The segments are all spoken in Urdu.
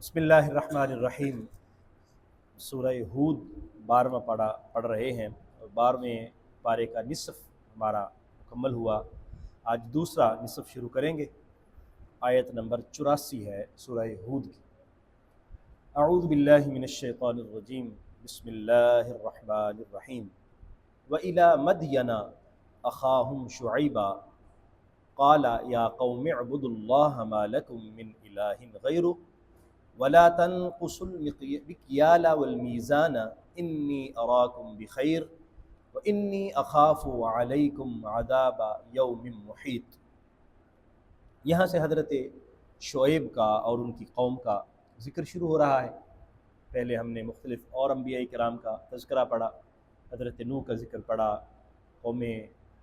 بسم اللہ الرحمن الرحیم۔ سورہ ہود 12واں پڑھ رہے ہیں اور 12ویں پارے کا نصف ہمارا مکمل ہوا۔ آج دوسرا نصف شروع کریں گے۔ آیت نمبر 84 ہے سورہ ہود کی۔ اعوذ باللہ من الشیطان الرجیم، بسم اللہ الرحمن الرحیم۔ وَإِلَى مَدْيَنَ أَخَاهُمْ شُعَيْبًا قَالَ يَا قَوْمِ اعْبُدُوا اللَّهَ مَا لَكُم مِّنْ إِلَٰهٍ غَيْرُهُ وَلَا تَنقُصُوا الْمِكْيَالَ وَالْمِيزَانَ إِنِّي أَرَاكُمْ بِخَيْرٍ وَإِنِّي أَخَافُ عَلَيْكُمْ عَذَابَ يَوْمٍ مُحِيطٍ۔ یہاں سے حضرت شعیب کا اور ان کی قوم کا ذکر شروع ہو رہا ہے۔ پہلے ہم نے مختلف اور انبیاء کرام کا تذکرہ پڑھا، حضرت نوح کا ذکر پڑھا، قوم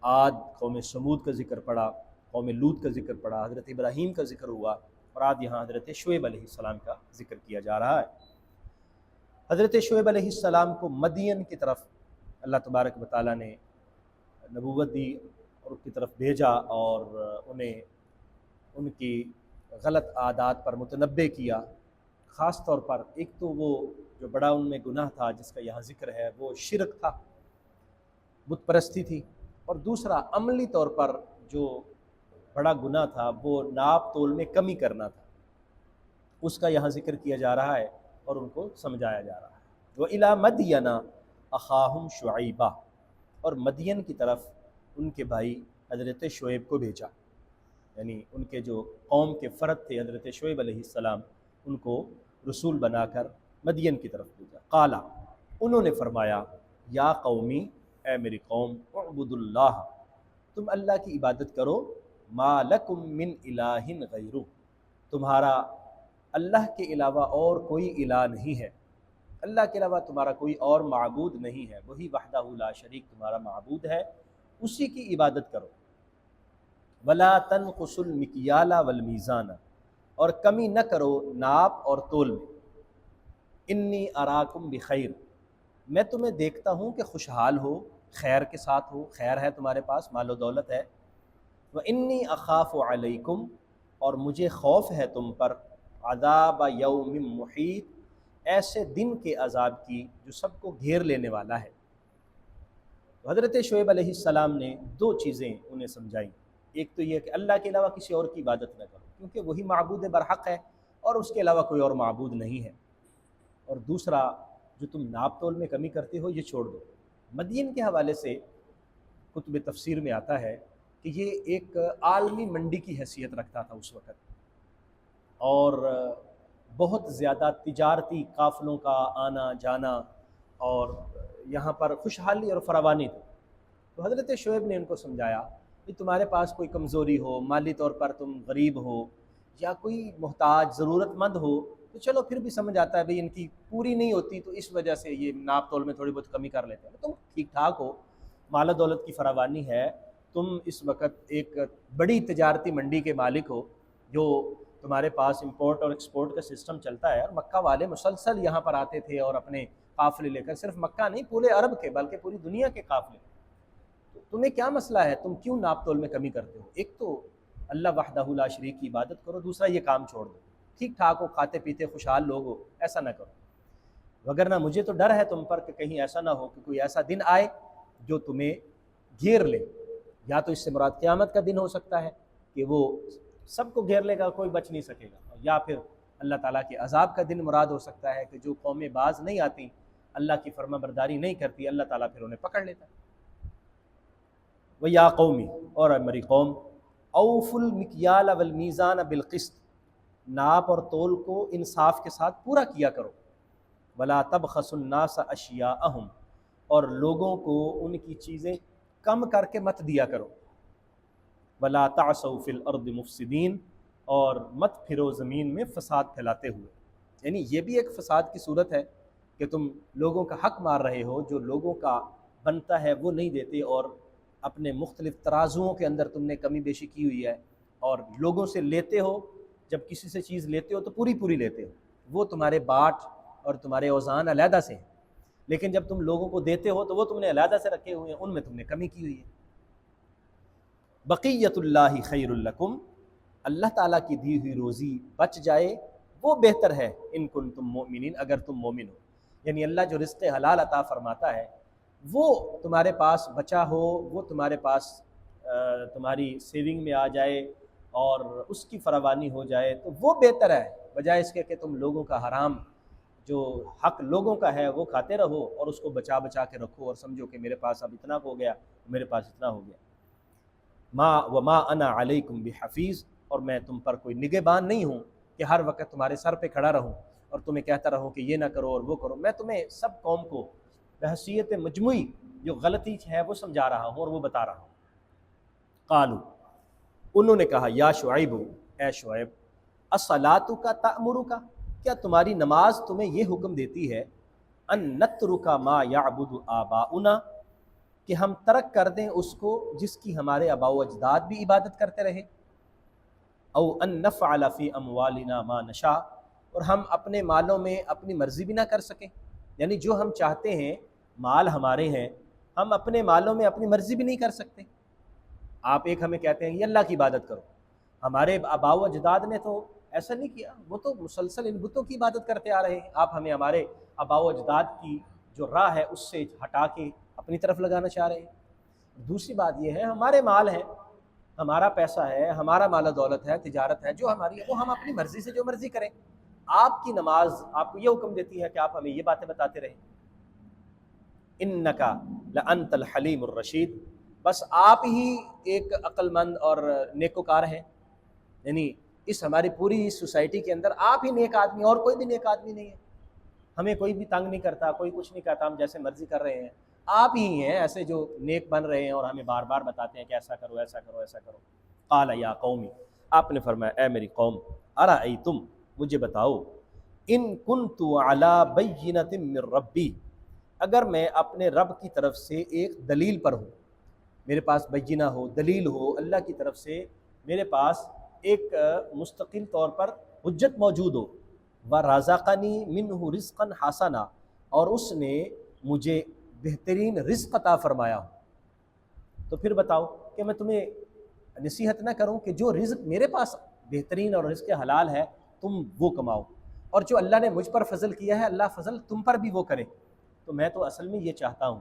عاد قوم سمود کا ذکر پڑھا، قوم لوط کا ذکر پڑھا، حضرت ابراہیم کا ذکر ہوا، اور آج یہاں حضرت شعیب علیہ السلام کا ذکر کیا جا رہا ہے۔ حضرت شعیب علیہ السلام کو مدین کی طرف اللہ تبارک و تعالیٰ نے نبوت دی اور ان کی طرف بھیجا اور انہیں ان کی غلط عادات پر متنبہ کیا۔ خاص طور پر ایک تو وہ جو بڑا ان میں گناہ تھا جس کا یہاں ذکر ہے وہ شرک تھا، بت پرستی تھی، اور دوسرا عملی طور پر جو بڑا گناہ تھا وہ ناپ تول میں کمی کرنا تھا، اس کا یہاں ذکر کیا جا رہا ہے اور ان کو سمجھایا جا رہا ہے۔ وَإِلَى مَدْيَنَ أَخَاهُمْ شُعَيْبًا، اور مدین کی طرف ان کے بھائی حضرت شعیب کو بھیجا، یعنی ان کے جو قوم کے فرد تھے حضرت شعیب علیہ السلام، ان کو رسول بنا کر مدین کی طرف بھیجا۔ قالا، انہوں نے فرمایا، یا قومی، اے میری قوم، اعبدوا اللہ، تم اللہ کی عبادت کرو، ما لکم من الہ غیرہ، تمہارا اللہ کے علاوہ اور کوئی الہ نہیں ہے، اللہ کے علاوہ تمہارا کوئی اور معبود نہیں ہے، وہی وحدہ لا شریک تمہارا معبود ہے، اسی کی عبادت کرو۔ ولا تنقصوا المکیال والمیزان، اور کمی نہ کرو ناپ اور تول میں۔ انی اراکم بخیر، میں تمہیں دیکھتا ہوں کہ خوشحال ہو، خیر کے ساتھ ہو، خیر ہے تمہارے پاس، مال و دولت ہے۔ وانی اخاف علیکم، اور مجھے خوف ہے تم پر، عذاب یوم محیط، ایسے دن کے عذاب کی جو سب کو گھیر لینے والا ہے۔ تو حضرت شعیب علیہ السلام نے دو چیزیں انہیں سمجھائیں۔ ایک تو یہ کہ اللہ کے علاوہ کسی اور کی عبادت نہ کرو، کیونکہ وہی معبود برحق ہے اور اس کے علاوہ کوئی اور معبود نہیں ہے، اور دوسرا جو تم ناپ تول میں کمی کرتے ہو یہ چھوڑ دو۔ مدین کے حوالے سے کتب تفسیر میں آتا ہے کہ یہ ایک عالمی منڈی کی حیثیت رکھتا تھا اس وقت، اور بہت زیادہ تجارتی قافلوں کا آنا جانا، اور یہاں پر خوشحالی اور فراوانی تھی۔ تو حضرت شعیب نے ان کو سمجھایا کہ تمہارے پاس کوئی کمزوری ہو، مالی طور پر تم غریب ہو یا کوئی محتاج ضرورت مند ہو، تو چلو پھر بھی سمجھ آتا ہے بھئی ان کی پوری نہیں ہوتی تو اس وجہ سے یہ ناپ تول میں تھوڑی بہت کمی کر لیتے ہیں۔ تم ٹھیک ٹھاک ہو، مال و دولت کی فراوانی ہے، تم اس وقت ایک بڑی تجارتی منڈی کے مالک ہو، جو تمہارے پاس امپورٹ اور ایکسپورٹ کا سسٹم چلتا ہے، اور مکہ والے مسلسل یہاں پر آتے تھے اور اپنے قافلے لے کر، صرف مکہ نہیں پورے عرب کے بلکہ پوری دنیا کے قافلے۔ تو تمہیں کیا مسئلہ ہے، تم کیوں ناپ تول میں کمی کرتے ہو؟ ایک تو اللہ وحدہ لا شریک کی عبادت کرو، دوسرا یہ کام چھوڑ دو، ٹھیک ٹھاک ہو، کھاتے پیتے خوشحال لوگ ہو، ایسا نہ کرو، وگرنہ مجھے تو ڈر ہے تم پر کہ کہیں ایسا نہ ہو کہ کوئی ایسا دن آئے جو تمہیں گھیر لے، یا تو اس سے مراد قیامت کا دن ہو سکتا ہے کہ وہ سب کو گھیر لے گا، کوئی بچ نہیں سکے گا، یا پھر اللہ تعالیٰ کے عذاب کا دن مراد ہو سکتا ہے کہ جو قومیں باز نہیں آتی، اللہ کی فرما برداری نہیں کرتی، اللہ تعالیٰ پھر انہیں پکڑ لیتا ہے۔ وَيَا قَوْمِ، اور میری قوم، أَوْفُوا الْمِكْيَالَ وَالْمِيزَانَ بِالْقِسْطِ، ناپ اور تول کو انصاف کے ساتھ پورا کیا کرو۔ وَلَا تَبْخَسُوا النَّاسَ أَشْيَاءَهُمْ، اور لوگوں کو ان کی چیزیں کم کر کے مت دیا کرو۔ وَلَا تَعْثَوْا فِي الْأَرْضِ مُفْسِدِينَ، اور مت پھرو زمین میں فساد پھیلاتے ہوئے۔ یعنی یہ بھی ایک فساد کی صورت ہے کہ تم لوگوں کا حق مار رہے ہو، جو لوگوں کا بنتا ہے وہ نہیں دیتے، اور اپنے مختلف ترازوؤں کے اندر تم نے کمی بیشی کی ہوئی ہے، اور لوگوں سے لیتے ہو، جب کسی سے چیز لیتے ہو تو پوری پوری لیتے ہو، وہ تمہارے باٹ اور تمہارے اوزان علیحدہ سے ہیں، لیکن جب تم لوگوں کو دیتے ہو تو وہ تم نے علیحدہ سے رکھے ہوئے ہیں، ان میں تم نے کمی کی ہوئی ہے۔ بقیت اللہ خیر لکم، اللہ تعالیٰ کی دی ہوئی روزی بچ جائے وہ بہتر ہے ان کنتم مؤمنین، اگر تم مومن ہو۔ یعنی اللہ جو رزق حلال عطا فرماتا ہے وہ تمہارے پاس بچا ہو، وہ تمہارے پاس تمہاری سیونگ میں آ جائے اور اس کی فراوانی ہو جائے تو وہ بہتر ہے، بجائے اس کے کہ تم لوگوں کا حرام جو حق لوگوں کا ہے وہ کھاتے رہو اور اس کو بچا بچا کے رکھو اور سمجھو کہ میرے پاس اب اتنا ہو گیا، میرے پاس اتنا ہو گیا۔ ما وما انا علیکم بحفیظ، اور میں تم پر کوئی نگہبان نہیں ہوں کہ ہر وقت تمہارے سر پہ کھڑا رہوں اور تمہیں کہتا رہوں کہ یہ نہ کرو اور وہ کرو۔ میں تمہیں سب قوم کو بحیثیت مجموعی جو غلطی ہے وہ سمجھا رہا ہوں اور وہ بتا رہا ہوں۔ قالو، انہوں نے کہا، یا شعیب، اے شعیب، الصلاۃ تأمرک، کیا تمہاری نماز تمہیں یہ حکم دیتی ہے ان نترک ما یعبد آباؤنا، کہ ہم ترک کر دیں اس کو جس کی ہمارے آباء و اجداد بھی عبادت کرتے رہے، او ان نفعل فی اموالنا ما نشاء، اور ہم اپنے مالوں میں اپنی مرضی بھی نہ کر سکیں، یعنی جو ہم چاہتے ہیں، مال ہمارے ہیں، ہم اپنے مالوں میں اپنی مرضی بھی نہیں کر سکتے۔ آپ ایک ہمیں کہتے ہیں یہ اللہ کی عبادت کرو، ہمارے آباء و اجداد نے تو ایسا نہیں کیا، وہ تو مسلسل ان بتوں کی عبادت کرتے آ رہے ہیں، آپ ہمیں ہمارے آباء و اجداد کی جو راہ ہے اس سے ہٹا کے اپنی طرف لگانا چاہ رہے ہیں۔ دوسری بات یہ ہے ہمارے مال ہیں، ہمارا پیسہ ہے، ہمارا مال و دولت ہے، تجارت ہے جو ہماری ہے، وہ ہم اپنی مرضی سے جو مرضی کریں۔ آپ کی نماز آپ کو یہ حکم دیتی ہے کہ آپ ہمیں یہ باتیں بتاتے رہیں۔ انکا لانت الحلیم الرشید، بس آپ ہی ایک عقل مند اور نیکوکار ہیں، یعنی اس ہماری پوری سوسائٹی کے اندر آپ ہی نیک آدمی، اور کوئی بھی نیک آدمی نہیں ہے، ہمیں کوئی بھی تنگ نہیں کرتا، کوئی کچھ نہیں کہتا، ہم جیسے مرضی کر رہے ہیں، آپ ہی ہیں ایسے جو نیک بن رہے ہیں اور ہمیں بار بار بتاتے ہیں کہ ایسا کرو ایسا کرو ایسا کرو۔ قال یا قومی، آپ نے فرمایا اے میری قوم، ارأیتم، مجھے بتاؤ، ان کنت علی بینۃ من ربی، اگر میں اپنے رب کی طرف سے ایک دلیل پر ہوں، میرے پاس بینہ ہو، دلیل ہو اللہ کی طرف سے، میرے پاس ایک مستقل طور پر حجت موجود ہو، وَرَزَقَنِي مِنْهُ رِزْقًا حَسَنًا، اور اس نے مجھے بہترین رزق عطا فرمایا ہو، تو پھر بتاؤ کہ میں تمہیں نصیحت نہ کروں کہ جو رزق میرے پاس بہترین اور رزق حلال ہے تم وہ کماؤ، اور جو اللہ نے مجھ پر فضل کیا ہے اللہ فضل تم پر بھی وہ کرے۔ تو میں تو اصل میں یہ چاہتا ہوں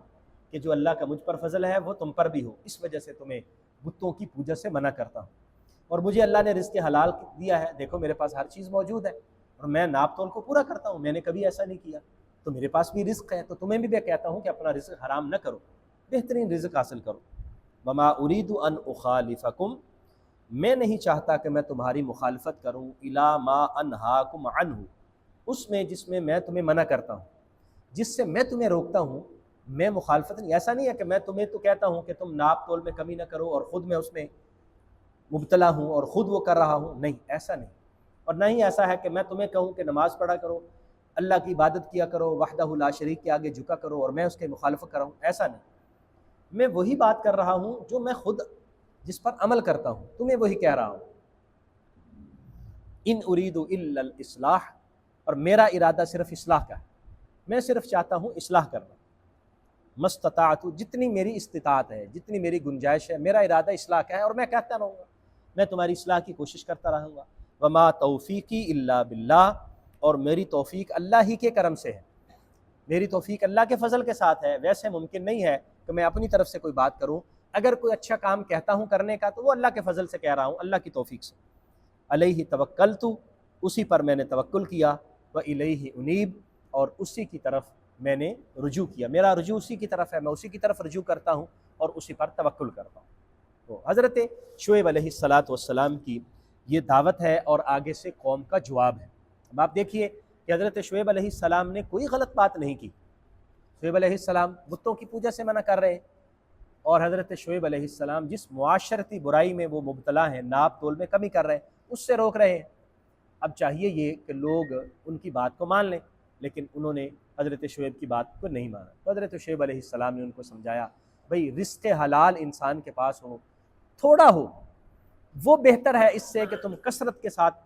کہ جو اللہ کا مجھ پر فضل ہے وہ تم پر بھی ہو، اس وجہ سے تمہیں بتوں کی پوجا سے منع کرتا ہوں، اور مجھے اللہ نے رزق حلال دیا ہے، دیکھو میرے پاس ہر چیز موجود ہے اور میں ناپ تول کو پورا کرتا ہوں، میں نے کبھی ایسا نہیں کیا، تو میرے پاس بھی رزق ہے، تو تمہیں بھی میں کہتا ہوں کہ اپنا رزق حرام نہ کرو، بہترین رزق حاصل کرو۔ وما اريد ان اخالفکم، میں نہیں چاہتا کہ میں تمہاری مخالفت کروں، الی ما انہاکم عنہ، اس میں جس میں تمہیں منع کرتا ہوں، جس سے میں تمہیں روکتا ہوں، میں مخالفت نہیں، ایسا نہیں ہے کہ میں تمہیں تو کہتا ہوں کہ تم ناپ تول میں کمی نہ کرو اور خود میں اس میں مبتلا ہوں اور خود وہ کر رہا ہوں، نہیں، ایسا نہیں، اور نہ ہی ایسا ہے کہ میں تمہیں کہوں کہ نماز پڑھا کرو، اللہ کی عبادت کیا کرو، وحدہ لا شریک کے آگے جھکا کرو اور میں اس کے مخالفت کر رہا ہوں، ایسا نہیں، میں وہی بات کر رہا ہوں جو میں خود جس پر عمل کرتا ہوں، تمہیں وہی کہہ رہا ہوں۔ ان اريد الا الاصلاح، اور میرا ارادہ صرف اصلاح کا ہے، میں صرف چاہتا ہوں اصلاح کرنا، مستطاعت، جتنی میری استطاعت ہے، جتنی میری گنجائش ہے، میرا ارادہ اصلاح کا ہے، اور میں کہتا رہوں گا، میں تمہاری اصلاح کی کوشش کرتا رہوں گا۔ وما توفیقی الا باللہ، اور میری توفیق اللہ ہی کے کرم سے ہے، میری توفیق اللہ کے فضل کے ساتھ ہے، ویسے ممکن نہیں ہے کہ میں اپنی طرف سے کوئی بات کروں، اگر کوئی اچھا کام کہتا ہوں کرنے کا تو وہ اللہ کے فضل سے کہہ رہا ہوں، اللہ کی توفیق سے۔ علیہ توکلت، اسی پر میں نے توکل کیا، والیہ انیب، اور اسی کی طرف میں نے رجوع کیا، میرا رجوع اسی کی طرف ہے، میں اسی کی طرف رجوع کرتا ہوں اور اسی پر توکل کرتا ہوں۔ تو حضرت شعیب علیہ السلام کی یہ دعوت ہے اور آگے سے قوم کا جواب ہے۔ اب آپ دیکھیے کہ حضرت شعیب علیہ السلام نے کوئی غلط بات نہیں کی، شعیب علیہ السلام بتوں کی پوجا سے منع کر رہے ہیں، اور حضرت شعیب علیہ السلام جس معاشرتی برائی میں وہ مبتلا ہیں، ناپ تول میں کمی کر رہے ہیں، اس سے روک رہے ہیں۔ اب چاہیے یہ کہ لوگ ان کی بات کو مان لیں، لیکن انہوں نے حضرت شعیب کی بات کو نہیں مانا، تو حضرت شعیب علیہ السلام نے ان کو سمجھایا، بھئی رزق حلال انسان کے پاس ہو، تھوڑا ہو، وہ بہتر ہے اس سے کہ تم کثرت کے ساتھ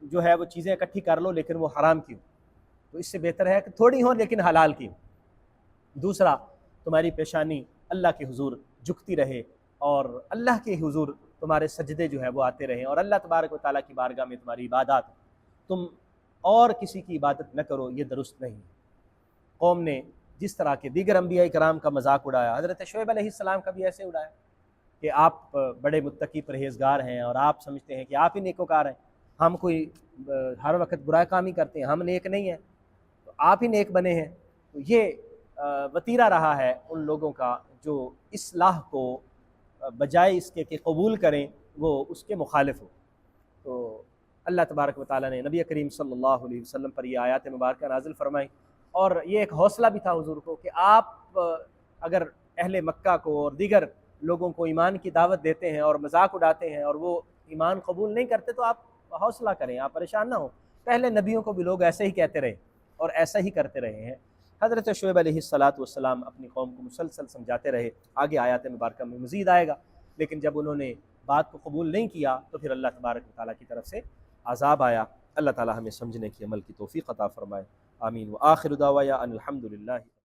جو ہے وہ چیزیں اکٹھی کر لو لیکن وہ حرام کی ہو، تو اس سے بہتر ہے کہ تھوڑی ہو لیکن حلال کی ہو۔ دوسرا، تمہاری پیشانی اللہ کے حضور جھکتی رہے اور اللہ کے حضور تمہارے سجدے جو ہے وہ آتے رہیں، اور اللہ تبارک و تعالیٰ کی بارگاہ میں تمہاری عبادات، تم اور کسی کی عبادت نہ کرو، یہ درست نہیں ہے۔ قوم نے جس طرح کے دیگر انبیاء کرام کا مذاق اڑایا، حضرت شعیب علیہ السلام کا بھی ایسے اڑایا کہ آپ بڑے متقی پرہیزگار ہیں اور آپ سمجھتے ہیں کہ آپ ہی نیکوکار ہیں، ہم کوئی ہر وقت برا کام ہی کرتے ہیں، ہم نیک نہیں ہیں، تو آپ ہی نیک بنے ہیں۔ تو یہ وتیرہ رہا ہے ان لوگوں کا جو اصلاح کو بجائے اس کے کہ قبول کریں وہ اس کے مخالف ہو۔ تو اللہ تبارک و تعالیٰ نے نبی کریم صلی اللہ علیہ وسلم پر یہ آیات مبارکہ نازل فرمائی، اور یہ ایک حوصلہ بھی تھا حضور کو کہ آپ اگر اہل مکہ کو اور دیگر لوگوں کو ایمان کی دعوت دیتے ہیں اور مذاق اڑاتے ہیں اور وہ ایمان قبول نہیں کرتے تو آپ حوصلہ کریں، آپ پریشان نہ ہوں۔ پہلے نبیوں کو بھی لوگ ایسے ہی کہتے رہے اور ایسا ہی کرتے رہے ہیں۔ حضرت شعیب علیہ السلام اپنی قوم کو مسلسل سمجھاتے رہے، آگے آیات مبارکہ میں مزید آئے گا، لیکن جب انہوں نے بات کو قبول نہیں کیا تو پھر اللہ تبارک و تعالیٰ کی طرف سے عذاب آیا۔ اللہ تعالیٰ ہمیں سمجھنے کی عمل کی توفیق عطا فرمائے، آمین۔ وآخر دعوانا ان الحمد للہ۔